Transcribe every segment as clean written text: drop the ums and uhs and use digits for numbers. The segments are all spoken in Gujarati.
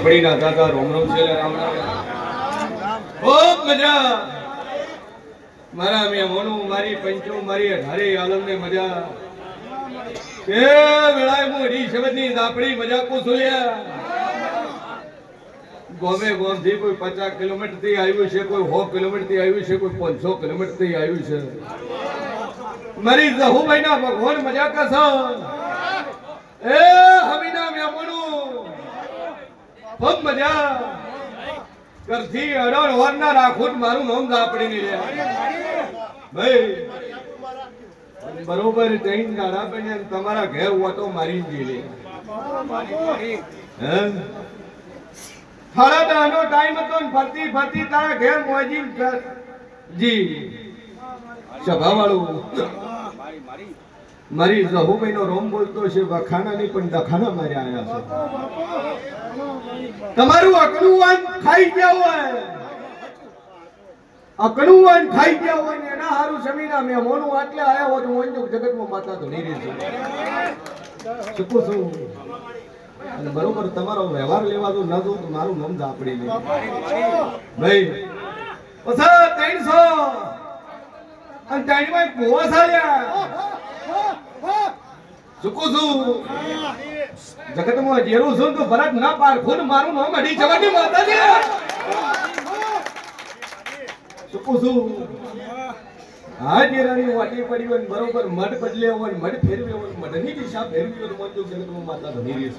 પડીના દાદા રોમ રોમ છે રામ રામ ખૂબ મજા મારા મે મોનું મારી પંચો મારી અઢારે આલમ ને મજા કે વેળાએ મોડી શબ્દની દાપડી મજા કો સુલ્યા ગોમે ગોમ થી કોઈ 50 કિલોમીટર થી આવ્યું છે કોઈ 100 કિલોમીટર થી આવ્યું છે કોઈ 500 કિલોમીટર થી આવ્યું છે મારી જહુભાઈ ના ભગવાન મજા કસો એ હમીના મે મોનું ખૂબ મજા કરથી અડણ વરના રાખું મારું નામ દાપડી ની લે ભાઈ બરોબર ત્રણ દાડા બને તમારા ઘેર ઓટો મારી જી લે હે ફળાદાનો ટાઈમ હતો ને ફરતી ફરતી તારા ઘેર મોજી જી સભા વાળું મારી જહુભાઈ નો રોમ બોલતો છે વખાણા નહીં પણ દખાણા માર્યા આવ્યા છે તમારું અકડુવાન ખાઈ ગયા હોય અકડુવાન ખાઈ ગયા હોય ને એના હારું જમીના મે મોનું આટલે આયા હોય તો મોંજો જગતમાં માતા તો નહીં રહે છે શું છું અને બરોબર તમારો વ્યવહાર લેવા તો ન દઉં તો મારું નામ દાપડી લે ભાઈ પછા 300 અને ટાઈમમાં પોવા સાલ્યા સુકુ છું જગતમાં જેરું છું તો ભરત ના પારખું મારું નામ અડી જવાની માતા છે સુકુ છું હા જેરાની વાટી પડી હોય બરોબર મઢ બદલે હોય મઢ ફેરવે હોય મઢની દિશા ફેરવી હોય મન તો જગતમાં માતા ધની રહી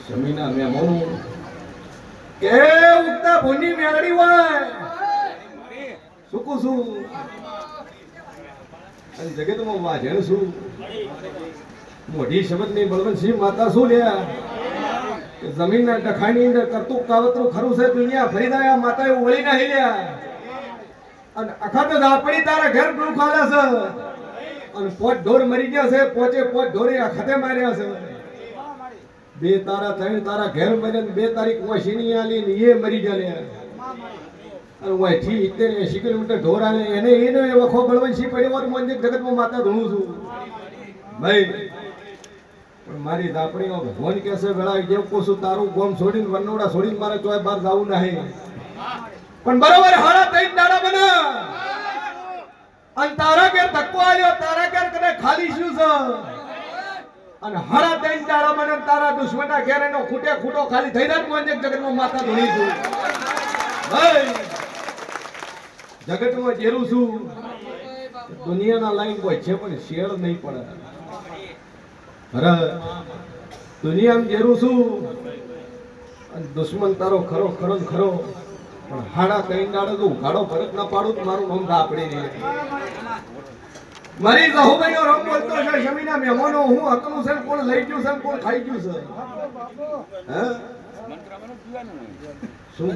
છે જમીના મે મોનું કે ઉગતા ભૂની મેળડી હોય સુકુ છું અને જગતમાં વાજણ છું મોઢી શબ્દ ની બળવંતસિંહ માતા શું લ્યા જમીનના ડખાની અંદર કરતું કાવતરું ખરું છે દુનિયા ફરીદાયા માતાએ ઓળી નહીં લ્યા અને અખત દાપડી તારા ઘર દુખ આલે છે અને પોટ ઢોર મરી ગયા છે પોચે પોટ ઢોરે અખતે માર્યા છે બે તારા ત્રણ તારા ઘર મરે બે તારીખ ઓશીની આલી ને એ મરી ગયા અને ઓયથી 70-80 કિલોમીટર ઢોર આલે એને એનો વખો બળવંતસિંહ પડ્યો હોય મંદિર જગતમાં માતા ધૂણું છું ભાઈ પણ મારી દાપડીનો ભગવાન કહે છે વેળા જેવ કોસું તારું ગોમ છોડીને વનોડા છોડીને મારે ચોય બહાર જવું નહીં પણ બરોબર હાડા 3 દાડા બને અને તારા ઘેર ધક્કો આલ્યો તારા ઘેર કને ખાલી શું છે અને હાડા 3 દાડા બને તારા દુશ્મના ઘેર એનો ખૂટે ખૂટો ખાલી થઈ જાય મંદિર જગતમાં માતા ધૂણી છું ભાઈ જગતમાં જેરું છું દુનિયાના લાઈન કોઈ છે પણ શેર નહીં પડે અરે દુનિયામાં જેરું છું અને દુશ્મન તારો ખરો ખરો ખરો પણ હાડા 3 દાડે તો ઉઘાડો ભરત ના પાડું તો મારું નામ દાપડી નહીં મારી જહુભાઈ નો રંગ બોલતો છે જમીના મહેમાનો હું હકનું છે કોણ લઈ ગયું છે કોણ ખાઈ ગયું છે હે શું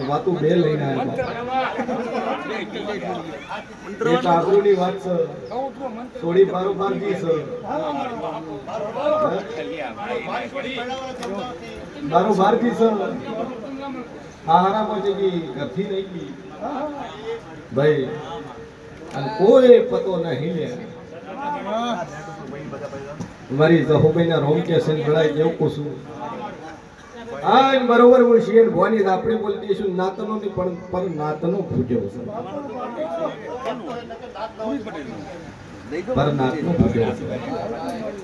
વાતું બે લઈને આવ્યા એક આબરૂની વાત છે થોડી બારોબાર જી છે બારોબાર જી છે હારામાં જગી ઘરથી નહીં ગઈ ભાઈ અને કોઈ પતો નહીં લે મારી જહુભાઈ ના રોમ કે છે લડાઈ જેવું કુસું આ બરોબર હું શિયન ભવાની આપણે બોલતી છું નાતનો ની પણ પર નાતનો ફૂટ્યો છે પર નાતનો ફૂટ્યો છે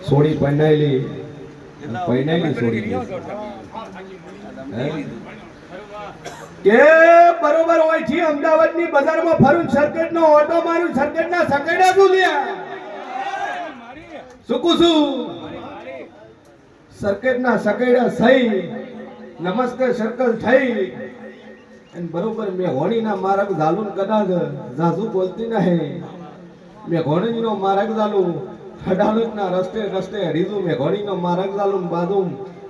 સોડી પૈનાયેલી સોડી કે બરોબર હોય છે અમદાવાદ ની બજારમાં ફરું સર્કિટ નો ઓટો મારું સર્કિટ ના સકેડા બોલ્યા સુકુ છું સર્કિટ ના સકેડા સહી નમસ્તે સર્કલ થઈ અને બરોબર મે હોણીના માર્ગ ઝાલુન કદાચ જાજુ બોલતી નહીં મે હોણીનો માર્ગ ઝાલું હડાલતના રસ્તે રસ્તે હડીજુ મે હોણીનો માર્ગ ઝાલુન બાજુ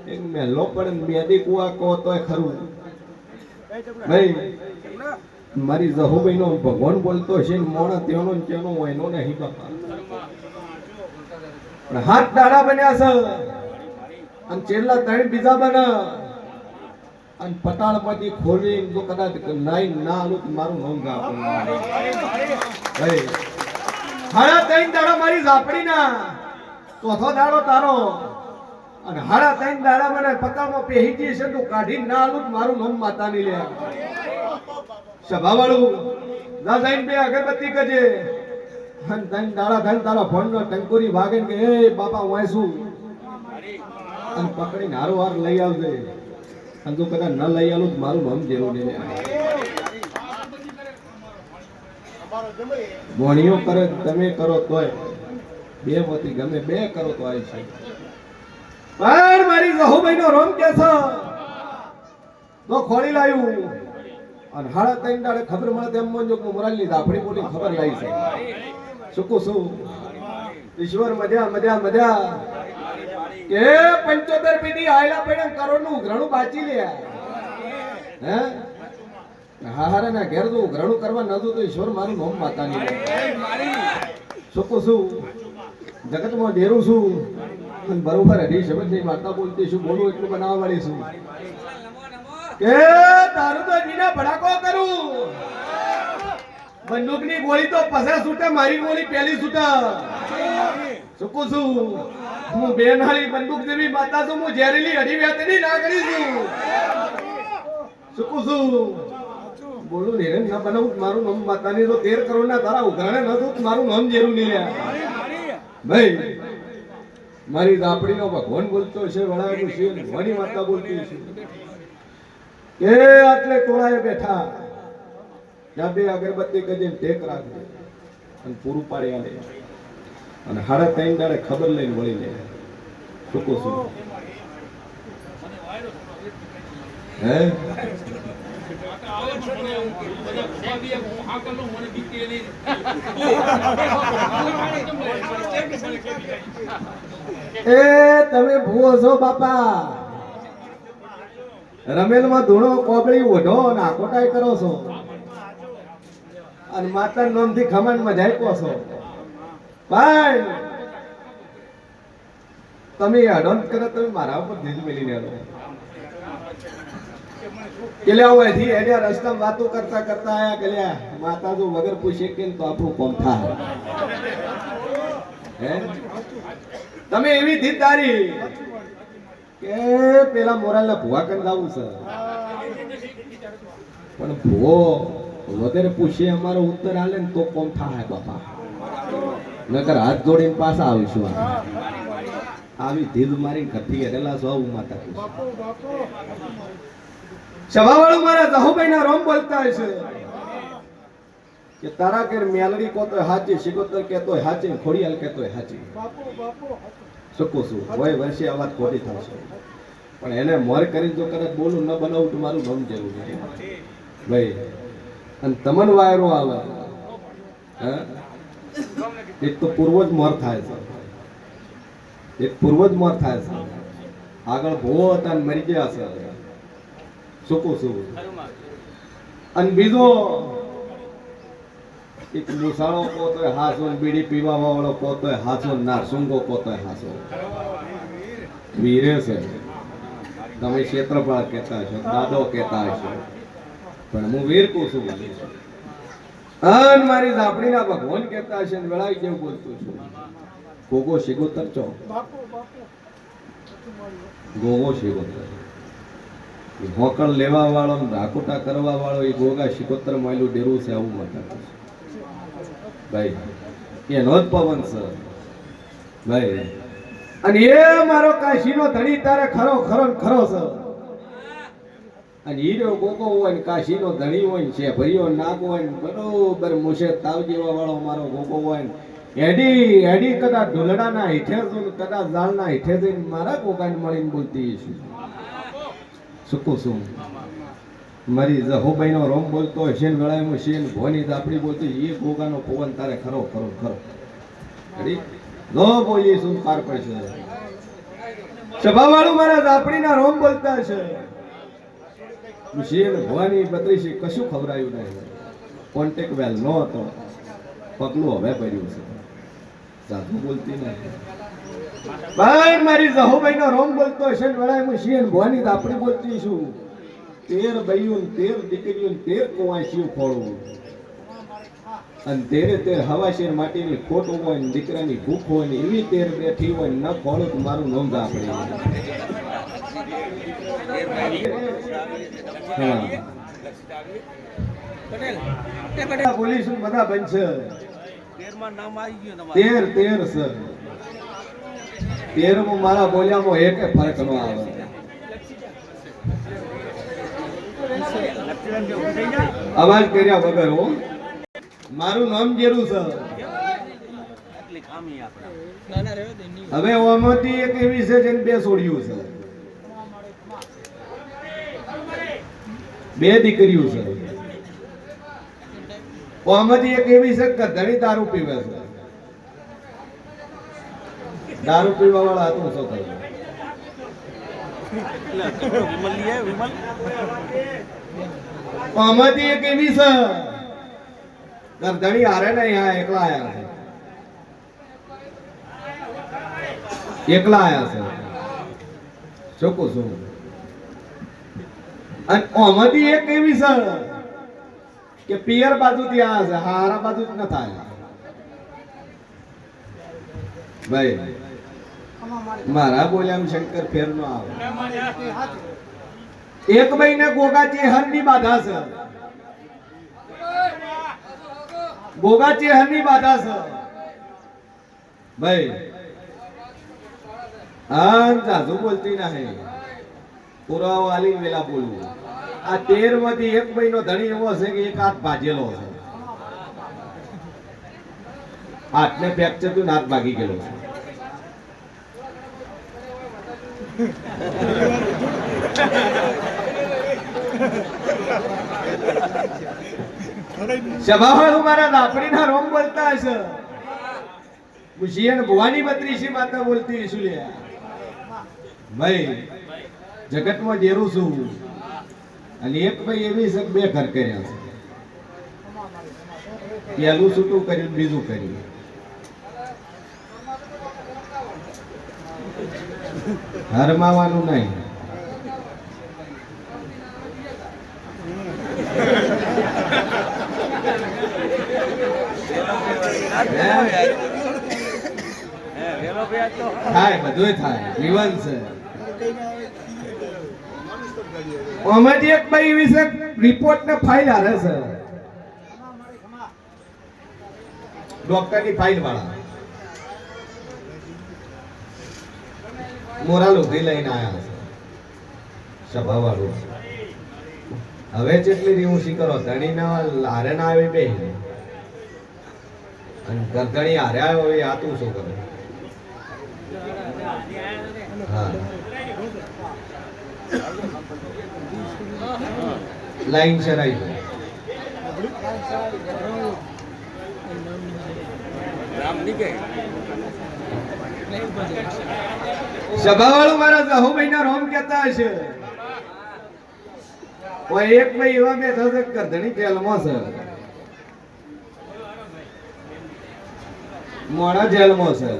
એક મે લોપણ બેદી કુવા કો તોય ખરું ભાઈ મારી જહુભાઈ નો ભગવાન બોલતો છે મોણા તેનો તેનો હોય નો નહીં બાપા પણ હાથ દાડા બન્યા છે અને છેલ્લા 3 બીજા બના અને પટાળમાંથી ખોલી જો કદાચ નાઈ ના આલું તો મારું નામ ગાપડી ભાઈ હાડા 3 દાડા મારી ઝાપડી ના ચોથો દાડો તારો અને હાડા ત્રણ દાડા મને પતામાં પેહી ગઈ છે તું કાઢી ના આલું તો મારું નામ માતાની લે સભાવાળું ના જઈને બે અગરબત્તી કરજે અને ત્રણ દાડા થઈને તારા ફોનનો ટંકોરી ભાગે કે એ બાપા વાંસું અને પકડીને હારો હાર લઈ આવજે અને તું કદાચ ન લઈ આલું તો મારું નામ જેવું નહીં લે મોણીઓ કરે તમે કરો તોય બે મોતી ગમે બે કરો તો આવી છે પણ મારી જહુભાઈ નો રોમ કે છે તો ખોળી લાવ્યું અને હાડા ત્રણ દાડે ખબર મળે તેમ મોંજો મોરાલ ની આપણી પોલી ખબર લાવી છે શું શું ઈશ્વર મજા મજા મજા કે 75 પેઢી આયલા પડે કરોડ નું ઘરણું બાચી લે હે હારે ના ઘેર તો ઘરણું કરવા ન તો ઈશ્વર મારું નામ માતાની શું શું જગતમાં ડેરું છું અને બરોબર હરી શબ્દ ની માતા બોલતી શું બોલું એટલું બનાવવા વાળી છું કે તારું તો વિના ભડાકો કરું બંદૂક ની ગોળી તો પસે છૂટે મારી ગોળી પહેલી છૂટે શું છું હું બેનહારી બંદૂક જેવી માતા છું હું ઝેરીલી હરી વેતની ના કરી છું શું બોલું ને ના બનાવું મારું નામ માતાની તો 13 કરોડ ના તારા ઉઘરાણે ન તો મારું નામ જેરું નહીં લે ભાઈ મારી દાપડી નો ભગવાન બોલતો છે વડાનું છે ભવાની માતા બોલતી છે કે આટલે ટોળાએ બેઠા ત્યાં બે અગરબત્તી કરીને ટેક રાખજે અને પૂરું પાડી આલે અને હાડા ત્રણ દાડે ખબર લઈને વળી લે શું શું હે એ તમે ભૂવો છો બાપા રમેલમાં ધૂણો કોબળી ઓઢો ને આકોટાઈ કરો છો અને માતા નામથી ખમણ માં જાય કહો છો ભાઈ તમે અડોન કરે તમે મારા ઉપર ધીજ મેલીને આવો કેલ્યા હોય થી એડિયા રસ્તામાં વાતો કરતા કરતા આયા કેલ્યા માતા જો વગર પૂછે કે તો આપણું કોમ થાય હે તમે એવી ધીરદારી કે પેલા મોરાલના ભુવા કન જાવું છે પણ ભુવો વગર પૂછે અમારો ઉત્તર આલે ને તો કોમ થાય બાપા નકર હાથ જોડીને પાછા આવીશું આવી ધીર મારી ઘરથી એરેલા છો હું માતા સભાવાળું મારા જહુભાઈ ના રોમ બોલતા હશે કે તારા ઘેર મેલડી કોતો હાચી શિકોતર કેતો હાચી ખોડિયાલ કેતો હાચી શકું છું હોય વર્ષે આ વાત ખોટી થશે પણ એને મોર કરી જો કદાચ બોલું ન બનાવું તો મારું નામ જરૂરી ભાઈ અને તમન વાયરો આવે હે એક તો પૂર્વજ મોર થાય છે એક પૂર્વજ મોર થાય છે આગળ ભો હતા ને મરી ગયા છે શું શું અને બીજો એક મુસાળો કોતો હાસો બીડી પીવા વાળો કોતો હાસો નારસુંગો કોતો હાસો વીરે છે તમે ક્ષેત્રપાળ કહેતા હશો દાદો કહેતા હશો પણ હું વીર કહું છું અન મારી ઝાપડીના ભગવાન કહેતા હશે ને વેળાઈ જેવું બોલતું છું ગોગો શિગોતર ચો ગોગો શિગોતર હોકળ લેવા વાળો રાકોટા કરવા વાળો એ ગોગા શિકોતર માયલું ડેરું છે આવું માતા ભાઈ એનો જ પવન છે ભાઈ અને એ મારો કાશીનો ધણી તારે ખરો ખરો ખરો છે અને હીરો ગોગો હોય ને કાશીનો ધણી હોય ને છે ભર્યો નાગ હોય ને બરોબર મુશે તાવ જેવા વાળો મારો ગોગો હોય ને હેડી હેડી કદાચ ઢોલડાના હેઠે કદાચ ઝાડના હેઠે જઈને મારા ગોગાને મળીને બોલતી શું શું મારી જહુભાઈ નો રોમ બોલતો હશે ને વેળામાં છે ને ભોની દાપડી બોલતી એ ગોગાનો પવન તારે ખરો ખરો ખરો નો બોલી શું પાર પડશે સભાવાળું મારા દાપડીના રોમ બોલતા છે શેર ભવાની બત્રીસી કશું ખવરાયું નહીં કોન્ટેક વેલ નો હતો પગલું હવે પડ્યું છે સાધુ બોલતી નહીં ભાઈ મારી જહુભાઈ નો રોમ બોલતો હશે ને વેળામાં છે ને ભવાની દાપડી બોલતી છું 13 બૈયું 13 દીકરીઓ 13 કુંવાય શિવ ખોળવું અને તેરે તેર હવાશેર માટીની ખોટ હોય ને દીકરાની ભૂખ હોય ને એવી તેર બેઠી હોય ને ન ખોળું તો મારું નોંધા પડી બોલીશું બધા બનશે તેર તેર સર તેર માં મારા બોલ્યામાં એક ફરક ન આવે અવાજ કર્યા વગર હો મારું નામ જેરું છે હવે ઓમાંથી એક એવી છે જેને બે છોડ્યું છે બે દીકરીઓ છે ઓમાંથી એક એવી છે કે ઘણી દારૂ પીવે છે દારૂ પીવા વાળા હતું શું કરે આમાંથી એક એવી છે ગરદણી હારે ને અહીંયા એકલા આયા છે એકલા આયા છે શું કહું છું અને આમાંથી એક એવી છે કે પિયર બાજુથી આયા છે હારા બાજુ જ નથી આયા ભાઈ મારા બોલ્યા શંકર ફેર નો આવે એક મહિને ગોગા ચેહરની બાધા છે ગોગા ચેહરની બાધા છે ભાઈ હા જાજુ બોલતી નહીં પુરાવો આલી વેલા બોલવું આ 13 માંથી એક મહિનો ધણી એવો છે કે એક હાથ ભાજેલો છે હાથને ફ્રેક્ચર થયું હાથ ભાગી ગયેલો છે સભાવાળો મારા લાપડીના રોમ બોલતા હશે મુશિયન ભુવાની બત્રીસી માતા બોલતી હશું લે ભાઈ જગતમાં જેરું છું અને એક ભાઈ એવી છે બે ઘર કર્યા છે પહેલું છૂટું કર્યું બીજું કર્યું હરમાવાનું નહીં થાય બધું થાય જીવન છે આમાંથી એક ભાઈ વિશે રિપોર્ટ ને ફાઇલ હારે છે ડોક્ટર ની ફાઇલ વાળા મોરાલ ઉભી લઈને આયા છે સભા વાળું હવે જેટલી રીવું શીખરો ધણી ના હારે ના આવે બે અને ગરદણી હારે આવ્યો એ આતું શું કરે હા લાઈન શરાઈ સભાવાળું મારા સહુભાઈના રોમ કહેતા હશે એક ભાઈ એવા મેં થશે કરધણી જેલમાં છે મોડા જેલમાં છે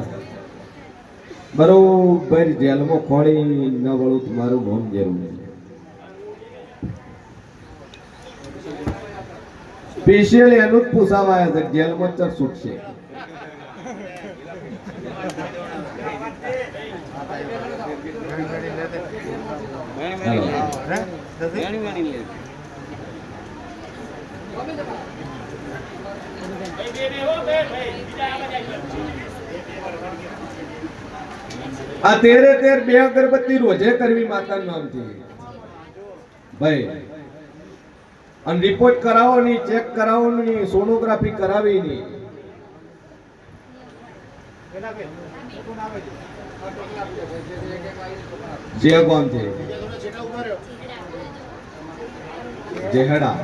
બરોબર જેલમાં ખોળી ન વળું તમારું નોમ જેવું સ્પેશિયલ એનું જ પૂછાવાયા છે જેલમાં ચર છૂટશે આ 13 બે અગરબત્તી રોજે કરવી માતાના નામથી ભાઈ અને રિપોર્ટ કરાવો ની ચેક કરાવો ની સોનોગ્રાફી કરાવી ની જે કોણ છે જેહડા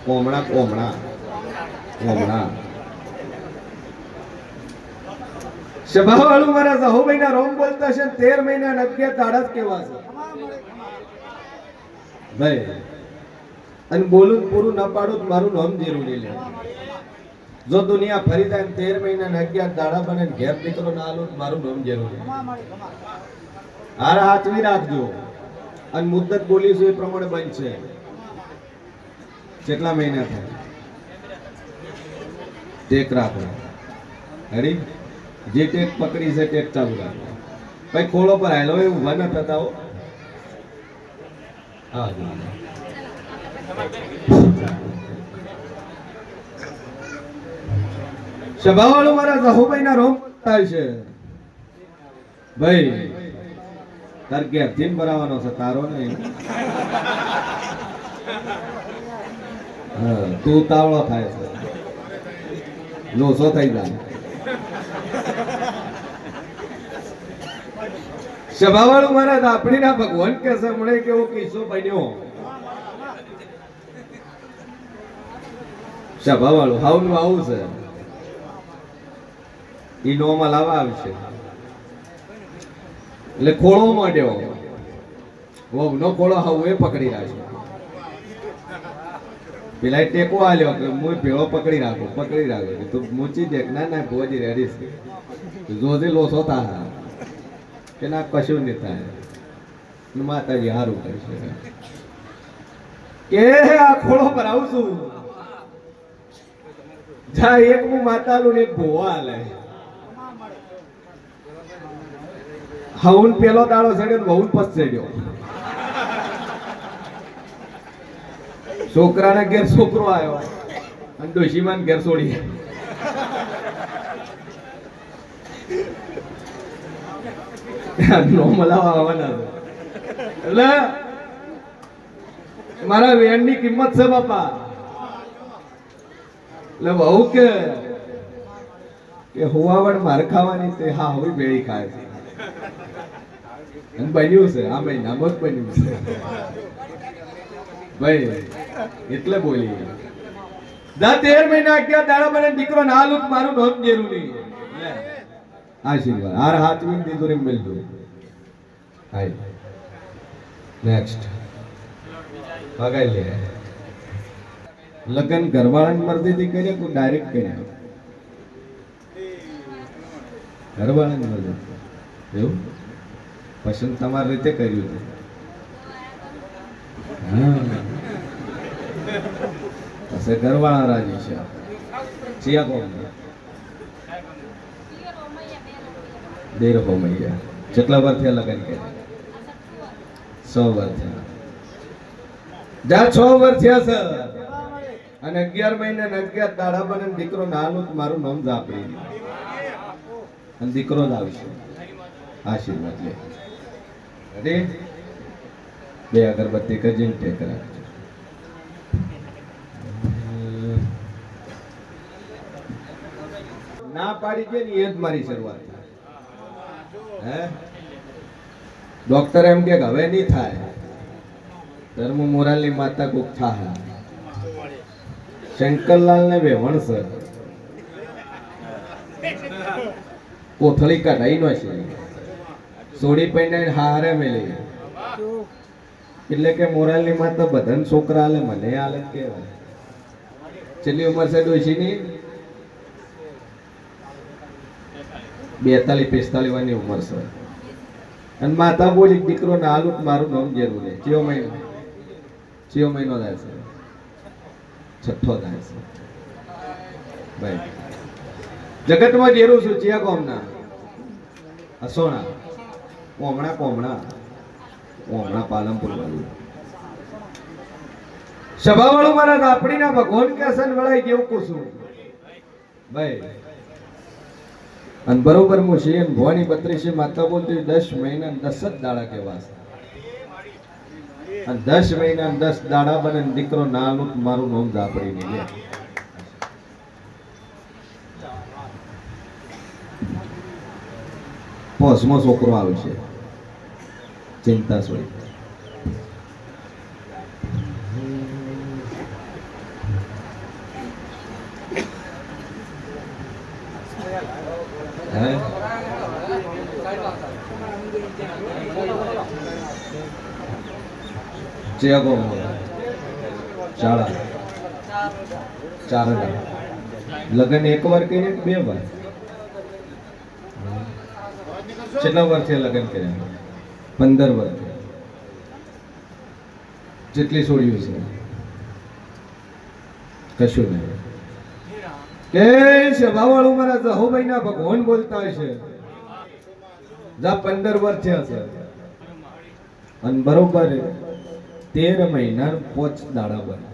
કોમણા કોમણા કોમણા સભાવાળું મારા સહુભાઈ ના રોમ બોલતા છે 13 મહિના 11 દાડા જ કેવા છે ભાઈ અને બોલું પૂરું ના પાડું મારું નામ જરૂરી લે જો દુનિયા ફરી જાય 13 મહિના 11 દાડા બને ઘેર દીકરો ના આલું મારું નામ જરૂરી હાર હાથવી રાખજો અને મુદ્દત બોલીશું એ પ્રમાણે બનશે કેટલા મહિના થાય ટેક રાખો રેડી જે ટેક પકડી છે ટેક ચાલુ રાખો ભાઈ ખોળો પર આવેલો એ ઊભા ન થતા હો હા સભાવાળો મારા જહુભાઈ ના રોમ થાય છે ભાઈ તાર ઘેરથી ભરાવાનો છે તારો નહીં હા તું તાવળો થાય છે લોસો થઈ જાય સભાવાળું મારા દાપડી ના ભગવાન કે છે મળે કેવો કિસ્સો બન્યો સભાવાળું હાવનું આવું છે ઈ નોમાં લાવવા આવશે એટલે ખોળો માંડ્યો વહુ નો ખોળો હાવ એ પકડી રાખશે પેલા ટેકો આલ્યો કે હું ભેળો પકડી રાખું તું મૂચી દે ના ના ભોજી રેડી છે જોજે લોસો થા કે ના કશું નહીં થાય માતાજી હારું કરશે કે આ ખોળો પર આવું છું જા એક હું માતાનું ને એક ભોવા હાલે હાઉન પેલો દાડો ચડ્યો બહુ પસ ચડ્યો છોકરાને ઘેર છોકરો આવ્યો અને ડોશીમાન ઘેર છોડી નો મલાવા આવવાના એટલે મારા વેણની કિંમત છે બાપા એટલે બહુ કે હુવાવડ માર ખાવાની તે હા હવે ભેળી ખાય છે અને બન્યું છે આ મહિનામાં જ બન્યું છે ભાઈ એટલે બોલી 13 મહિના ગયા દાડા મને દીકરો ના હાલું મારું નામ જેરું નહીં આશીર્વાદ હાર હાથવીને દીધું રે મળ્યું હાય નેક્સ્ટ પગાઈ લે લગન ઘરવાળાની મરજીથી કર્યા કે ડાયરેક્ટ કર્યા ઘરવાળાની મરજી એવું પસંદ તમારી રીતે કર્યું છે પછી ઘરવાળા રાજી છે ચિયા કોમ દેર હો મૈયા કેટલા વાર થયા લગન કર્યા 6 વાર થયા જા 6 વાર થયા સર અને 11 મહિના ને 11 દાડા બને દીકરો નાનું મારું નામ જાપડી અને દીકરો જ આવશે આશીર્વાદ લે અરે બે અગરબત્તી કરીને ટેક રાખજો ના પાડી છે ને એ જ મારી શરૂઆત હે ડોક્ટર એમ કે હવે નહીં થાય ધર્મ મોરાલની માતા કોક થા શંકરલાલ ને વેવણ સર કોથળી કઢાઈ નો છે સોડી પૈને હારે મેલી એટલે કે મોરાલની માતા બધાને છોકરા આલે મને આલે કેવાય છેલ્લી ઉંમર છે ડોશીની 42-45 વાની ઉંમર છે અને માતા બોલી દીકરો ના હાલું મારું નામ જરૂર છે ચિયો મહિનો થાય છે 6થો થાય છે ભાઈ જગતમાં જેરું છું ચિયા કોમના અસોણા કોમણા પાલનપુર વાળું સભા વાળું મારા આપણી ના ભગવાન કે અસન વળાઈ કેવું કુસું ભાઈ અને બરોબર હું છે ભવાની 32 માતા બોલતી 10 મહિના 10 જ દાડા કેવા અને 10 મહિના 10 દાડા બને દીકરો નાનું મારું નામ ઝાપડી નહીં પોસમાં છોકરો આવશે ચિંતા સોય ચેગો ચાર લગન એક વાર કરીને 2 વાર કેટલા વાર થયા લગન કર્યા 15 વાર જેટલી છોડ્યું છે કશું નહીં કે સભાવાળું મારા જહોભાઈ ના ભગવાન બોલતા હશે જા 15 વર્ષ થયા છે અને બરોબર 13 મહિના 5 દાડા બને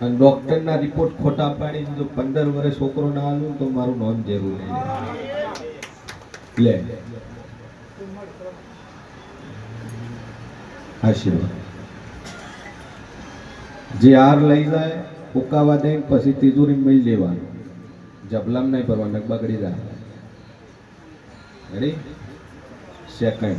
અને ડોક્ટર ના રિપોર્ટ ખોટા પાડી જો 15 વર્ષ છોકરો ના આલું તો મારું નામ જરૂર લે આશીર્વાદ જે હાર લઈ જાય ઉકાવા દે પછી તિજોરી મિલ લેવાનું જબલામ નહીં ભરવાનું બગડી જાય રેડી સેકન્ડ